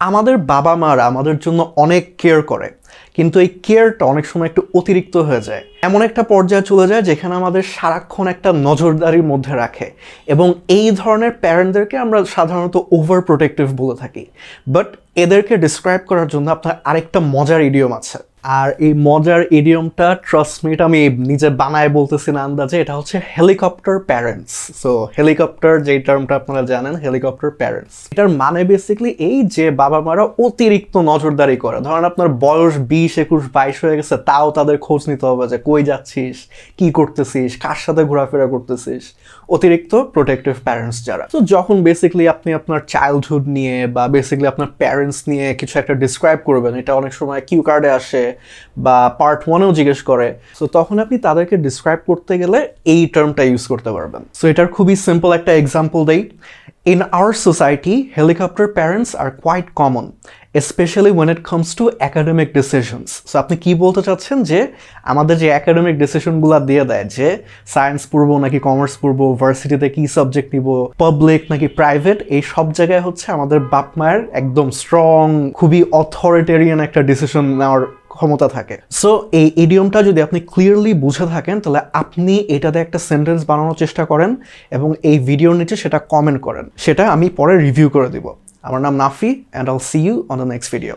আমাদের বাবা মারা আমাদের জন্য অনেক কেয়ার করে, কিন্তু এই কেয়ারটা অনেক সময় একটু অতিরিক্ত হয়ে যায়। এমন একটা পর্যায়ে চলে যায় যেখানে আমাদের সারাক্ষণ একটা নজরদারির মধ্যে রাখে, এবং এই ধরনের প্যারেন্টদেরকে আমরা সাধারণত ওভার প্রোটেক্টিভ বলে থাকি। বাট এদেরকে ডিসক্রাইব করার জন্য আপনার আরেকটা মজার ইডিয়ম আছে, আর এই মজার ইডিয়মটা ট্রাস্ট মি, এটা আমি নিজে বানায় বলতেছি না আন্দাজে, এটা হচ্ছে হেলিকপ্টার প্যারেন্টস। সো হেলিকপ্টার যে টার্মটা আপনারা জানেন, হেলিকপ্টার প্যারেন্টস, এটার মানে বেসিক্যালি এই যে বাবা মারা অতিরিক্ত নজরদারি করে। ধরেন আপনার বয়স 20, 21, 22 হয়ে গেছে, তাও তাদের খোঁজ নিতে হবে যে কই যাচ্ছিস, কি করতেছিস, কার সাথে ঘোরাফেরা করতেছিস। অতিরিক্ত প্রোটেক্টিভ প্যারেন্টস যারা, তো যখন বেসিক্যালি আপনি আপনার চাইল্ডহুড নিয়ে বা বেসিক্যালি আপনার প্যারেন্টস নিয়ে কিছু একটা ডিসক্রাইব করবেন, এটা অনেক সময় কিউ কার্ডে আসে বা পার্ট 1-এও জিজ্ঞেস করে। সো তখন আপনি তাদেরকে ডিসক্রাইব করতে গেলে এই টার্মটা ইউজ করতে পারবেন। সো এটার খুবই সিম্পল একটা এক্সাম্পল দেই। In our society, helicopter parents are quite common, especially when it comes to academic decisions. So আপনি কি বলতে চাচ্ছেন যে আমাদের যে একাডেমিক ডিসিশনগুলো দিয়ে দেয়, যে সায়েন্স পড়বো নাকি কমার্স পড়বো, ভার্সিটিতে কি সাবজেক্ট নিব, পাবলিক নাকি প্রাইভেট, এই সব জায়গায় হচ্ছে আমাদের বাপ মায়ের একদম স্ট্রং, খুবই অথরিটেরিয়ান একটা ডিসিশন নেওয়ার ক্ষমতা থাকে। সো এই ইডিয়মটা যদি আপনি ক্লিয়ারলি বুঝে থাকেন, তাহলে আপনি এটাতে একটা সেন্টেন্স বানানোর চেষ্টা করেন এবং এই ভিডিওর নিচে সেটা কমেন্ট করেন, সেটা আমি পরে রিভিউ করে দিব। আমার নাম Nafi, and I'll see you on the next video.